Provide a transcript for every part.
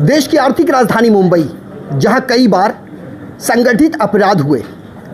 देश की आर्थिक राजधानी मुंबई, जहां कई बार संगठित अपराध हुए,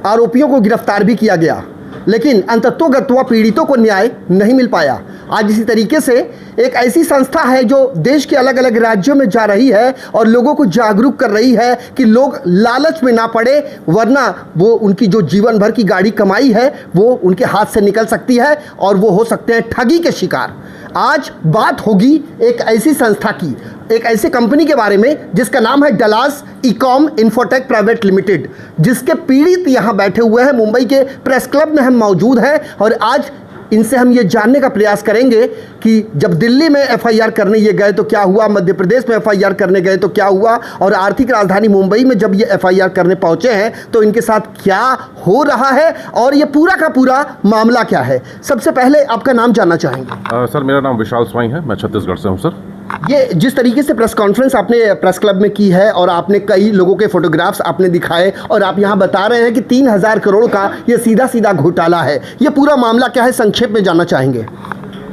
आरोपियों को गिरफ्तार भी किया गया, लेकिन अंततोगत्वा पीड़ितों को न्याय नहीं मिल पाया। आज इसी तरीके से एक ऐसी संस्था है जो देश के अलग अलग राज्यों में जा रही है और लोगों को जागरूक कर रही है कि लोग लालच में ना पड़े, वरना वो उनकी जो जीवन भर की गाड़ी कमाई है वो उनके हाथ से निकल सकती है और वो हो सकते हैं ठगी के शिकार। आज बात होगी एक ऐसी संस्था की, एक ऐसी कंपनी के बारे में जिसका नाम है Dallas Ecom infotech private limited, जिसके पीड़ित यहाँ बैठे हुए हैं। मुंबई के प्रेस क्लब में हम मौजूद हैं और आज इनसे हम ये जानने का प्रयास करेंगे कि जब दिल्ली में एफआईआर करने ये गए तो क्या हुआ, मध्य प्रदेश में एफआईआर करने गए तो क्या हुआ, और आर्थिक राजधानी मुंबई में जब ये एफआईआर करने पहुंचे हैं तो इनके साथ क्या हो रहा है और ये पूरा का पूरा मामला क्या है। सबसे पहले आपका नाम जानना चाहेंगे। सर, मेरा नाम विशाल स्वाई है, मैं छत्तीसगढ़ से हूँ सर। ये जिस तरीके से प्रेस कॉन्फ्रेंस आपने प्रेस क्लब में की है और आपने कई लोगों के फोटोग्राफ्स आपने दिखाए और आप यहाँ बता रहे हैं कि 3000 करोड़ का ये सीधा सीधा घोटाला है, ये पूरा मामला क्या है, संक्षेप में जानना चाहेंगे।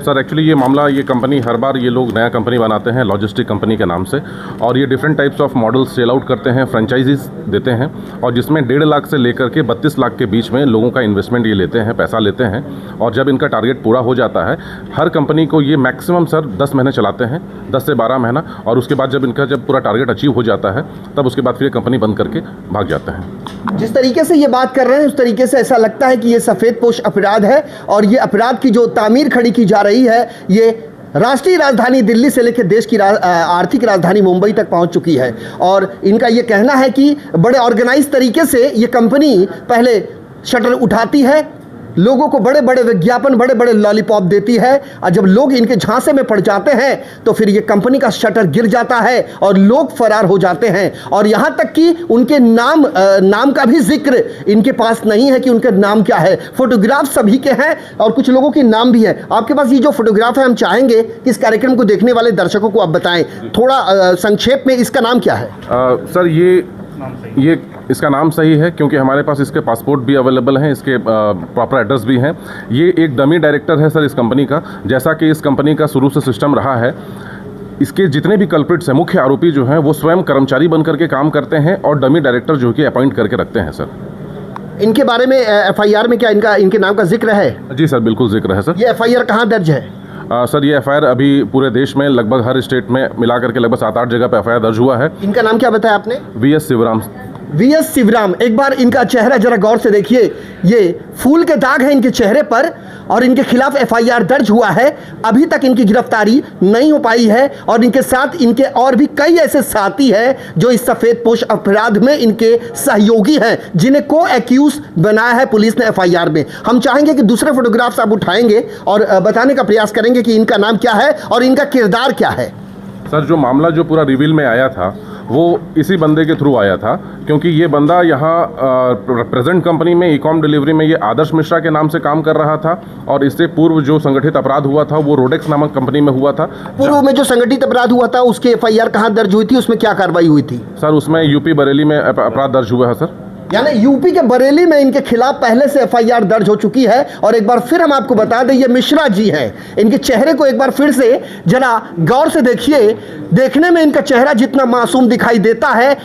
सर, एक्चुअली ये मामला, ये कंपनी हर बार ये लोग नया कंपनी बनाते हैं लॉजिस्टिक कंपनी के नाम से, और ये different types of models sell out करते हैं, फ्रेंचाइजीज देते हैं, और जिसमें 1.5 लाख से लेकर के 32 लाख के बीच में लोगों का इन्वेस्टमेंट ये लेते हैं, पैसा लेते हैं। और जब इनका टारगेट पूरा हो जाता है, हर कंपनी को ये मैक्सिमम सर 10 महीने चलाते हैं, 10 से 12 महीना, और उसके बाद जब इनका पूरा टारगेट अचीव हो जाता है तब उसके बाद फिर ये कंपनी बंद करके भाग जाते हैं। जिस तरीके से ये बात कर रहे हैं उस तरीके से ऐसा लगता है कि ये सफ़ेदपोश अपराध है और ये अपराध की जो तामीर खड़ी की जा रही है ये राष्ट्रीय राजधानी दिल्ली से लेकर देश की आर्थिक राजधानी मुंबई तक पहुंच चुकी है। और इनका ये कहना है कि बड़े ऑर्गेनाइज तरीके से ये कंपनी पहले शटर उठाती है, लोगों को बड़े बड़े विज्ञापन, बड़े बड़े लॉलीपॉप देती है, और जब लोग इनके झांसे में पड़ जाते हैं तो फिर ये कंपनी का शटर गिर जाता है और लोग फरार हो जाते हैं। और यहाँ तक कि उनके नाम का भी जिक्र इनके पास नहीं है कि उनका नाम क्या है। फोटोग्राफ सभी के हैं और कुछ लोगों के नाम भी है। आपके पास ये जो फोटोग्राफ है, हम चाहेंगे कि इस कार्यक्रम को देखने वाले दर्शकों को आप बताएं थोड़ा संक्षेप में, इसका नाम क्या है। सर, ये इसका नाम सही है क्योंकि हमारे पास इसके पासपोर्ट भी अवेलेबल हैं, इसके प्रॉपर एड्रेस भी हैं। ये एक डमी डायरेक्टर है सर इस कंपनी का। जैसा कि इस कंपनी का शुरू से सिस्टम रहा है, इसके जितने भी कल्प्रिट्स हैं, मुख्य आरोपी जो हैं, वो स्वयं कर्मचारी बन करके काम करते हैं और डमी डायरेक्टर जो कि अपॉइंट करके रखते हैं सर। इनके बारे में एफआईआर में क्या इनके नाम का जिक्र है? जी सर, बिल्कुल जिक्र है सर। ये एफआईआर कहाँ दर्ज है? सर, ये एफआईआर अभी पूरे देश में लगभग हर स्टेट में मिला करके लगभग 7-8 जगह पे एफआईआर दर्ज हुआ है। इनका नाम क्या बताया आपने? वीएस शिवराम। वीएस शिवराम। एक बार इनका चेहरा जरा गौर से देखिए, ये फूल के दाग हैं इनके चेहरे पर और इनके खिलाफ एफआईआर दर्ज हुआ है। अभी तक इनकी गिरफ्तारी नहीं हो पाई है और इनके साथ इनके और भी कई ऐसे साथी हैं जो इस सफेदपोश अपराध में इनके सहयोगी हैं, जिन्हें को एक्यूज बनाया है पुलिस ने एफआईआर में। हम चाहेंगे कि दूसरे फोटोग्राफ्स आप उठाएंगे और बताने का प्रयास करेंगे कि इनका नाम क्या है और इनका किरदार क्या है। सर, जो मामला जो पूरा रिवील में आया था वो इसी बंदे के थ्रू आया था, क्योंकि ये बंदा यहाँ प्रेजेंट कंपनी में ईकॉम डिलीवरी में ये आदर्श मिश्रा के नाम से काम कर रहा था, और इससे पूर्व जो संगठित अपराध हुआ था वो रोडेक्स नामक कंपनी में हुआ था। पूर्व में जो संगठित अपराध हुआ था उसकी एफआईआर कहाँ दर्ज हुई थी, उसमें क्या कार्रवाई हुई थी? सर, उसमें यूपी बरेली में अपराध दर्ज हुआ है सर। यानी यूपी के बरेली में इनके खिलाफ पहले से एफआईआर दर्ज हो चुकी है। और एक बार फिर हम आपको बता दें, ये मिश्रा जी हैं। इनके चेहरे को एक बार फिर से जरा गौर से देखिए। देखने में इनका चेहरा जितना मासूम दिखाई देता है,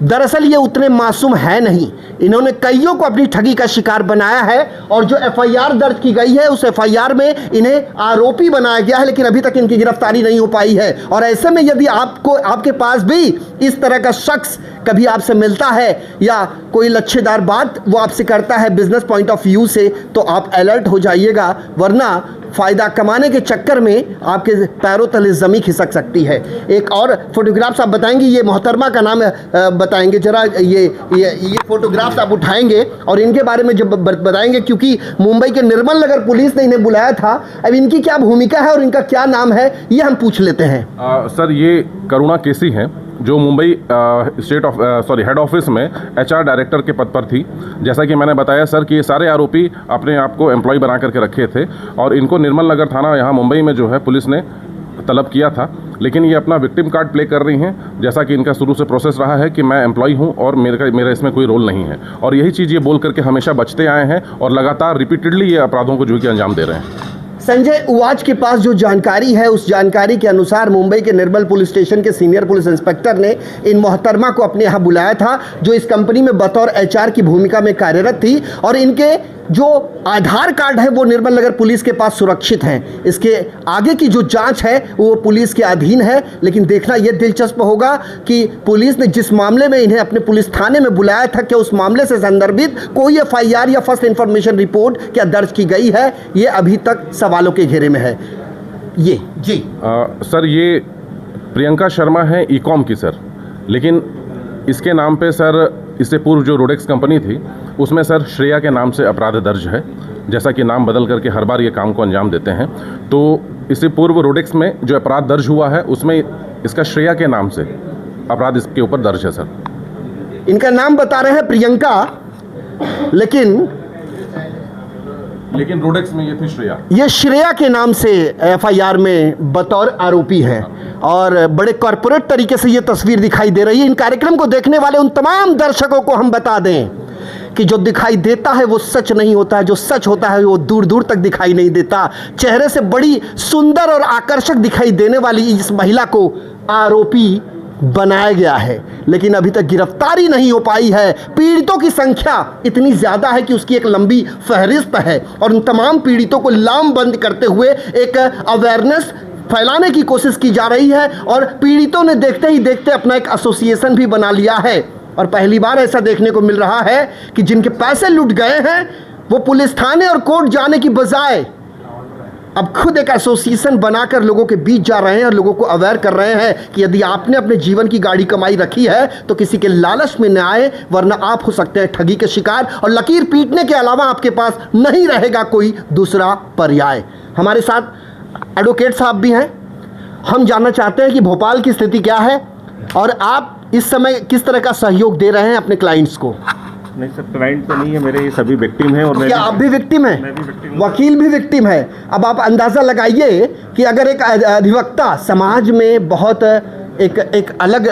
दरअसल ये उतने मासूम है नहीं। इन्होंने कईयों को अपनी ठगी का शिकार बनाया है और जो एफआईआर दर्ज की गई है उस एफआईआर में इन्हें आरोपी बनाया गया है, लेकिन अभी तक इनकी गिरफ्तारी नहीं हो पाई है। और ऐसे में यदि आपके पास भी इस तरह का शख्स कभी आपसे मिलता है या कोई लच्छेदार बात वो आपसे करता है बिजनेस पॉइंट ऑफ व्यू से, तो आप अलर्ट हो जाइएगा, वरना फ़ायदा कमाने के चक्कर में आपके पैरों तले ज़मीन खिसक सकती है। एक और फोटोग्राफ्स आप बताएंगे, ये मोहतरमा का नाम बताएंगे जरा, ये फोटोग्राफ्स आप उठाएंगे और इनके बारे में जब बताएंगे, क्योंकि मुंबई के निर्मल नगर पुलिस ने इन्हें बुलाया था। अब इनकी क्या भूमिका है और इनका क्या नाम है, ये हम पूछ लेते हैं। सर, ये करुणा केसी हैं जो मुंबई हेड ऑफिस में एचआर डायरेक्टर के पद पर थी। जैसा कि मैंने बताया सर कि ये सारे आरोपी अपने आप को एम्प्लॉय बना करके रखे थे और इनको निर्मल नगर थाना यहाँ मुंबई में जो है पुलिस ने तलब किया था, लेकिन ये अपना विक्टिम कार्ड प्ले कर रही हैं। जैसा कि इनका शुरू से प्रोसेस रहा है कि मैं एम्प्लॉय हूं और मेरा इसमें कोई रोल नहीं है, और यही चीज़ ये बोल करके हमेशा बचते आए हैं और लगातार रिपीटेडली ये अपराधों को जो कि अंजाम दे रहे हैं। संजय उवाच के पास जो जानकारी है, उस जानकारी के अनुसार मुंबई के निर्मल पुलिस स्टेशन के सीनियर पुलिस इंस्पेक्टर ने इन मोहतरमा को अपने यहाँ बुलाया था, जो इस कंपनी में बतौर एचआर की भूमिका में कार्यरत थी, और इनके जो आधार कार्ड है वो निर्मल नगर पुलिस के पास सुरक्षित हैं। इसके आगे की जो जांच है वो पुलिस के अधीन है, लेकिन देखना यह दिलचस्प होगा कि पुलिस ने जिस मामले में इन्हें अपने पुलिस थाने में बुलाया था, क्या उस मामले से संदर्भित कोई एफआईआर या फर्स्ट इंफॉर्मेशन रिपोर्ट क्या दर्ज की गई है, ये अभी तक सवालों के घेरे में है। ये जी सर, ये प्रियंका शर्मा है ईकॉम की सर, लेकिन इसके नाम पे सर इससे पूर्व जो रोडेक्स कंपनी थी उसमें सर श्रेया के नाम से अपराध दर्ज है। जैसा कि नाम बदल करके हर बार ये काम को अंजाम देते हैं, तो इससे पूर्व रोडेक्स में जो अपराध दर्ज हुआ है उसमें इसका श्रेया के नाम से अपराध इसके ऊपर दर्ज है सर। इनका नाम बता रहे हैं प्रियंका, लेकिन रोडेक्स में ये थी श्रेया। ये श्रेया के नाम से एफआईआर में बतौर आरोपी है, और बड़े कॉर्पोरेट तरीके से ये तस्वीर दिखाई दे रही है। इन कार्यक्रम को देखने वाले उन तमाम दर्शकों को हम बता दें कि जो दिखाई देता है वो सच नहीं होता है, जो सच होता है वो दूर दूर तक दिखाई नहीं देता। चेहरे से बड़ी सुंदर और आकर्षक दिखाई देने वाली इस महिला को आरोपी बनाया गया है, लेकिन अभी तक गिरफ्तारी नहीं हो पाई है। पीड़ितों की संख्या इतनी ज़्यादा है कि उसकी एक लंबी फहरिस्त है, और उन तमाम पीड़ितों को लामबंद करते हुए एक अवेयरनेस फैलाने की कोशिश की जा रही है, और पीड़ितों ने देखते ही देखते अपना एक एसोसिएशन भी बना लिया है। और पहली बार ऐसा देखने को मिल रहा है कि जिनके पैसे लुट गए हैं वो पुलिस थाने और कोर्ट जाने की बजाय अब खुद एक एसोसिएशन बनाकर लोगों के बीच जा रहे हैं और लोगों को अवेयर कर रहे हैं कि यदि आपने अपने जीवन की गाड़ी कमाई रखी है तो किसी के लालच में न आए, वरना आप हो सकते हैं ठगी के शिकार, और लकीर पीटने के अलावा आपके पास नहीं रहेगा कोई दूसरा पर्याय। हमारे साथ एडवोकेट साहब भी हैं। हम जानना चाहते हैं कि भोपाल की स्थिति क्या है और आप इस समय किस तरह का सहयोग दे रहे हैं अपने क्लाइंट्स को। नहीं सर, क्लाइंट तो नहीं है मेरे, ये सभी विक्टिम हैं। और क्या आप भी विक्टिम हैं? मैं भी विक्टिम हूं। वकील भी विक्टिम है। अब आप अंदाज़ा लगाइए कि अगर एक अधिवक्ता, समाज में बहुत एक अलग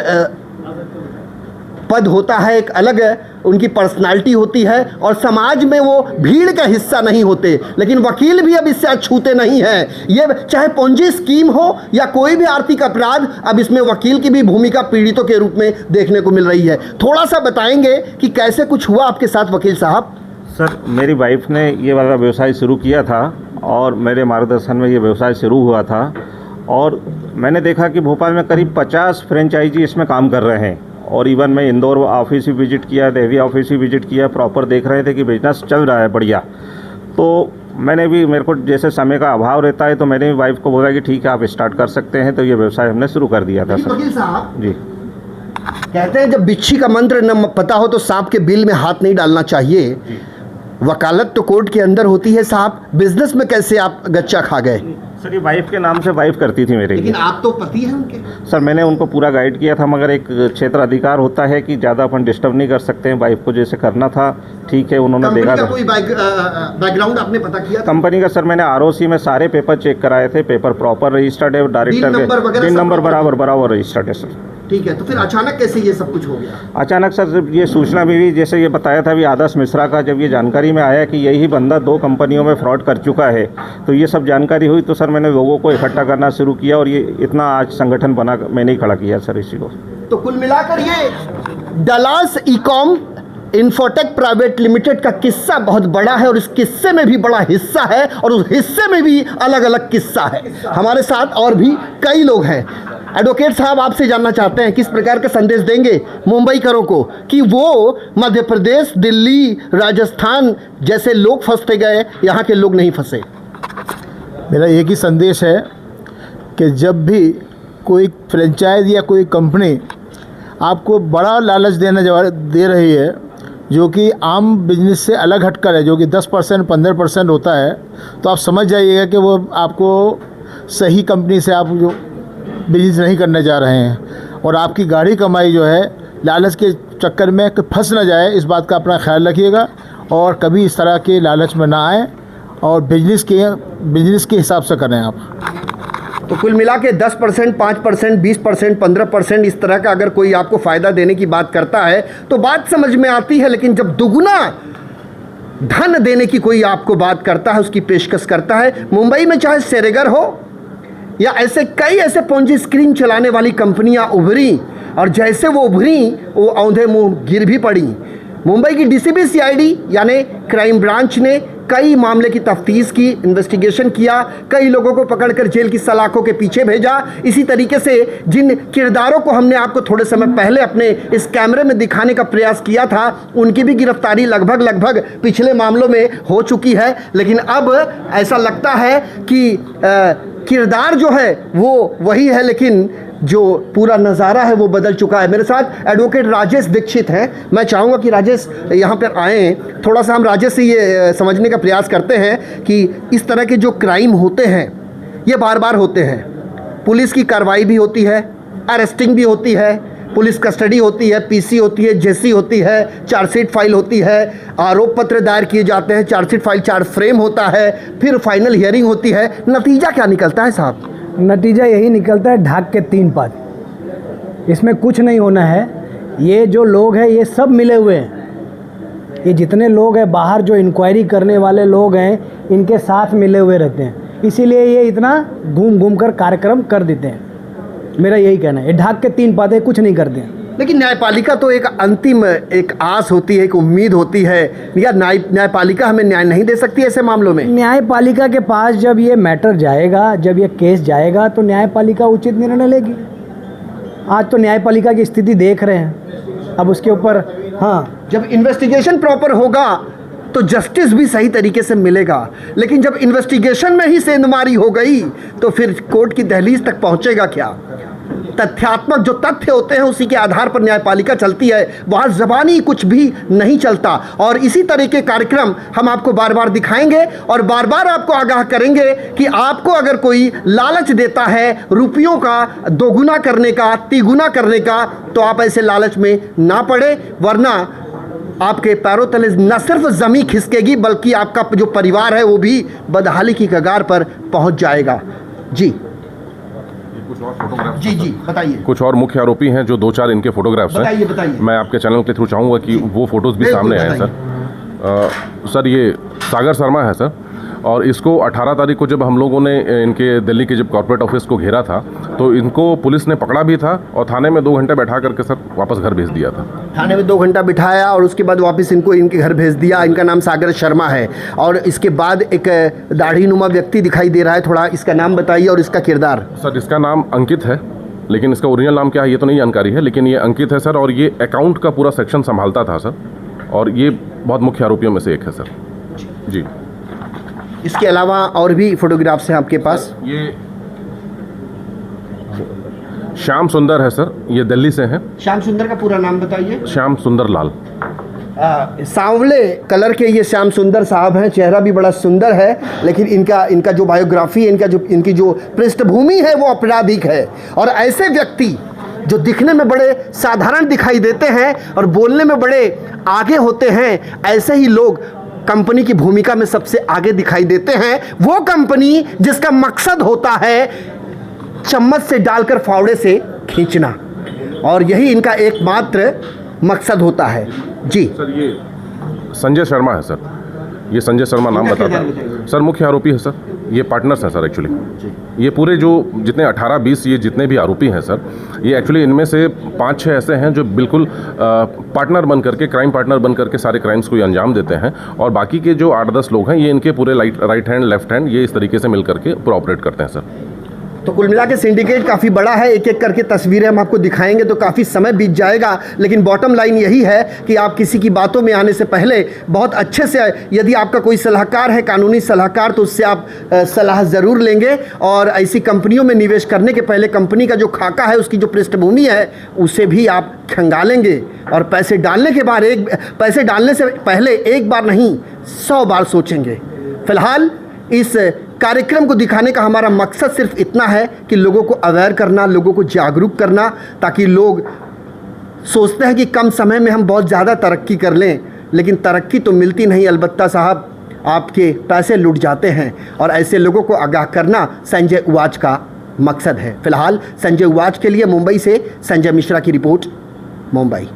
पद होता है, एक अलग उनकी पर्सनालिटी होती है, और समाज में वो भीड़ का हिस्सा नहीं होते, लेकिन वकील भी अब इससे अछूते नहीं हैं। ये चाहे पोंजी स्कीम हो या कोई भी आर्थिक अपराध, अब इसमें वकील की भी भूमिका पीड़ितों के रूप में देखने को मिल रही है। थोड़ा सा बताएंगे कि कैसे कुछ हुआ आपके साथ वकील साहब। सर, मेरी वाइफ ने ये वाला व्यवसाय शुरू किया था और मेरे मार्गदर्शन में ये व्यवसाय शुरू हुआ था, और मैंने देखा कि भोपाल में करीब 50 फ्रेंचाइजी इसमें काम कर रहे हैं। और इवन मैं इंदौर ऑफिस भी विजिट किया, देहरी ऑफिस भी विजिट किया, प्रॉपर देख रहे थे कि बिजनेस चल रहा है बढ़िया। तो मैंने भी, मेरे को जैसे समय का अभाव रहता है, तो मैंने भी वाइफ को बोला कि ठीक है आप स्टार्ट कर सकते हैं। तो ये व्यवसाय हमने शुरू कर दिया था सर। वकील साहब जी, कहते हैं जब बिच्छी का मंत्र न पता हो तो सांप के बिल में हाथ नहीं डालना चाहिए। वकालत तो कोर्ट के अंदर होती है साहब, बिजनेस में कैसे आप गच्चा खा गए? सर ये वाइफ के नाम से वाइफ करती थी मेरे। लेकिन आप तो पति हैं उनके। सर मैंने उनको पूरा गाइड किया था, मगर एक क्षेत्र अधिकार होता है कि ज़्यादा अपन डिस्टर्ब नहीं कर सकते हैं। वाइफ को जैसे करना था ठीक है, उन्होंने देखा था। कोई बैकग्राउंड आपने पता किया? कंपनी का सर मैंने आरओसी में सारे पेपर चेक कराए थे, पेपर प्रॉपर रजिस्टर्ड है, डायरेक्टर के बिल नंबर बराबर रजिस्टर्ड है सर। ठीक है, तो फिर अचानक कैसे ये सब कुछ हो गया? अचानक सर जब ये सूचना मिली, जैसे ये बताया था भी आदर्श मिश्रा का, जब ये जानकारी में आया कि यही बंदा 2 कंपनियों में फ्रॉड कर चुका है, तो ये सब जानकारी हुई, तो सर मैंने लोगों को इकट्ठा करना शुरू किया, और ये इतना आज संगठन बना मैंने ही खड़ा किया सर इसी को। तो कुल मिलाकर ये Dallas Ecom infotech private limited का किस्सा बहुत बड़ा है, और इस किस्से में भी बड़ा हिस्सा है, और उस हिस्से में भी अलग अलग किस्सा है। हमारे साथ और भी कई लोग हैं। एडवोकेट साहब आपसे जानना चाहते हैं किस प्रकार का संदेश देंगे मुंबईकरों को कि वो मध्य प्रदेश, दिल्ली, राजस्थान जैसे लोग फंसते गए, यहाँ के लोग नहीं फंसे। मेरा एक ही संदेश है कि जब भी कोई फ्रेंचाइज या कोई कंपनी आपको बड़ा लालच दे रही है, जो कि आम बिजनेस से अलग हटकर है, जो कि 10% 15% होता है, तो आप समझ जाइएगा कि वो आपको सही कंपनी से आप जो बिजनेस नहीं करने जा रहे हैं, और आपकी गाड़ी कमाई जो है लालच के चक्कर में फंस ना जाए, इस बात का अपना ख्याल रखिएगा, और कभी इस तरह के लालच में ना आए, और बिजनेस के हिसाब से करें आप। तो कुल मिला के 10%, 5%, 20%, 15% इस तरह का अगर कोई आपको फ़ायदा देने की बात करता है तो बात समझ में आती है, लेकिन जब दुगुना धन देने की कोई आपको बात करता है, उसकी पेशकश करता है। मुंबई में चाहे सेरेगर हो या ऐसे कई ऐसे पोंजी स्कीम चलाने वाली कंपनियां उभरी, और जैसे वो उभरी वो औंधे मुंह गिर भी पड़ी। मुंबई की डीसीबी सीआईडी यानी क्राइम ब्रांच ने कई मामले की तफ्तीश की, इन्वेस्टिगेशन किया, कई लोगों को पकड़कर जेल की सलाखों के पीछे भेजा। इसी तरीके से जिन किरदारों को हमने आपको थोड़े समय पहले अपने इस कैमरे में दिखाने का प्रयास किया था, उनकी भी गिरफ्तारी लगभग पिछले मामलों में हो चुकी है। लेकिन अब ऐसा लगता है कि किरदार जो है वो वही है, लेकिन जो पूरा नज़ारा है वो बदल चुका है। मेरे साथ एडवोकेट राजेश दीक्षित हैं। मैं चाहूँगा कि राजेश यहाँ पर आएँ, थोड़ा सा हम राजेश से ये समझने का प्रयास करते हैं कि इस तरह के जो क्राइम होते हैं ये बार बार होते हैं। पुलिस की कार्रवाई भी होती है, अरेस्टिंग भी होती है, पुलिस कस्टडी होती है, पीसी होती है, जेसी होती है, चार्जशीट फाइल होती है, आरोप पत्र दायर किए जाते हैं, चार्जशीट फाइल चार्ज फ्रेम होता है, फिर फाइनल हियरिंग होती है। नतीजा क्या निकलता है साहब? नतीजा यही निकलता है, ढाक के 3 पात। इसमें कुछ नहीं होना है। ये जो लोग हैं ये सब मिले हुए हैं। ये जितने लोग हैं बाहर जो इंक्वायरी करने वाले लोग हैं, इनके साथ मिले हुए रहते हैं, इसीलिए ये इतना घूम घूम कर कार्यक्रम कर देते हैं। मेरा यही कहना है, ये ढाक के 3 पात है, कुछ नहीं करते हैं। लेकिन न्यायपालिका तो एक अंतिम एक आस होती है, एक उम्मीद होती है, या न्यायपालिका हमें न्याय नहीं दे सकती ऐसे मामलों में? न्यायपालिका के पास जब ये मैटर जाएगा, जब ये केस जाएगा, तो न्यायपालिका उचित निर्णय लेगी। आज तो न्यायपालिका की स्थिति देख रहे हैं, अब उसके ऊपर जब इन्वेस्टिगेशन प्रॉपर होगा तो जस्टिस भी सही तरीके से मिलेगा। लेकिन जब इन्वेस्टिगेशन में ही सेंधमारी हो गई तो फिर कोर्ट की दहलीज तक पहुंचेगा क्या? तथ्यात्मक जो तथ्य होते हैं उसी के आधार पर न्यायपालिका चलती है, वहाँ ज़बानी कुछ भी नहीं चलता। और इसी तरह के कार्यक्रम हम आपको बार बार दिखाएंगे और बार बार आपको आगाह करेंगे कि आपको अगर कोई लालच देता है रुपयों का दोगुना करने का, तिगुना करने का, तो आप ऐसे लालच में ना पड़े, वरना आपके पैरों तले न सिर्फ ज़मीन खिसकेगी बल्कि आपका जो परिवार है वो भी बदहाली की कगार पर पहुंच जाएगा। जी कुछ और फोटोग्राफ्स जी बताइए। कुछ और मुख्य आरोपी हैं जो 2-4 इनके फोटोग्राफ्स हैं। बताइए। मैं आपके चैनल के थ्रू चाहूँगा कि वो फोटोज़ भी सामने आए सर। सर ये सागर शर्मा है सर, और इसको 18 तारीख को जब हम लोगों ने इनके दिल्ली के जब कॉर्पोरेट ऑफिस को घेरा था तो इनको पुलिस ने पकड़ा भी था और थाने में 2 घंटे बैठा करके सर वापस घर भेज दिया था। थाने में 2 घंटा बिठाया और उसके बाद वापस इनको इनके घर भेज दिया। इनका नाम सागर शर्मा है। और इसके बाद एक दाढ़ी नुमा व्यक्ति दिखाई दे रहा है, थोड़ा इसका नाम बताइए और इसका किरदार। सर इसका नाम अंकित है, लेकिन इसका ओरिजिनल नाम क्या है ये तो नहीं जानकारी है, लेकिन ये अंकित है सर, और ये अकाउंट का पूरा सेक्शन संभालता था सर, और ये बहुत मुख्य आरोपियों में से एक है सर। जी इसके अलावा और भी फोटोग्राफ्स हैं आपके पास? ये श्याम सुंदर है सर, ये दिल्ली से हैं। श्याम सुंदर का पूरा नाम बताइए। श्याम सुंदर लाल। सांवले कलर के ये श्याम सुंदर साहब हैं, चेहरा भी बड़ा सुंदर है, लेकिन इनका जो बायोग्राफी है, इनकी जो पृष्ठभूमि है वो आपराधिक है। और ऐसे व्यक्ति जो दिखने में बड़े साधारण दिखाई देते हैं और बोलने में बड़े आगे होते हैं, ऐसे ही लोग कंपनी की भूमिका में सबसे आगे दिखाई देते हैं। वो कंपनी जिसका मकसद होता है चम्मच से डालकर फावड़े से खींचना, और यही इनका एकमात्र मकसद होता है। जी सर ये संजय शर्मा है सर, ये संजय शर्मा नाम बताता है सर, मुख्य आरोपी है सर, ये पार्टनर्स हैं सर एक्चुअली। ये पूरे जो जितने 18-20 ये जितने भी आरोपी हैं सर, ये एक्चुअली इनमें से 5-6 ऐसे हैं जो बिल्कुल पार्टनर बन करके, क्राइम पार्टनर बन करके सारे क्राइम्स को ये अंजाम देते हैं, और बाकी के जो 8-10 लोग हैं ये इनके पूरे राइट हैंड लेफ्ट हैंड ये इस तरीके से मिल करके पूरा ऑपरेट करते हैं सर। तो कुल मिला के सिंडिकेट काफ़ी बड़ा है। एक एक करके तस्वीरें हम आपको दिखाएंगे तो काफ़ी समय बीत जाएगा, लेकिन बॉटम लाइन यही है कि आप किसी की बातों में आने से पहले बहुत अच्छे से, यदि आपका कोई सलाहकार है, कानूनी सलाहकार, तो उससे आप सलाह ज़रूर लेंगे। और ऐसी कंपनियों में निवेश करने के पहले कंपनी का जो खाका है, उसकी जो पृष्ठभूमि है, उसे भी आप खंगालेंगे। और पैसे डालने के बाद पैसे डालने से पहले एक बार नहीं 100 बार सोचेंगे। फिलहाल इस कार्यक्रम को दिखाने का हमारा मकसद सिर्फ इतना है कि लोगों को अवेयर करना, लोगों को जागरूक करना, ताकि लोग सोचते हैं कि कम समय में हम बहुत ज़्यादा तरक्की कर लें, लेकिन तरक्की तो मिलती नहीं। अलबत्ता साहब आपके पैसे लुट जाते हैं, और ऐसे लोगों को आगाह करना संजय उवाच का मकसद है। फिलहाल संजय उवाच के लिए मुंबई से संजय मिश्रा की रिपोर्ट, मुंबई।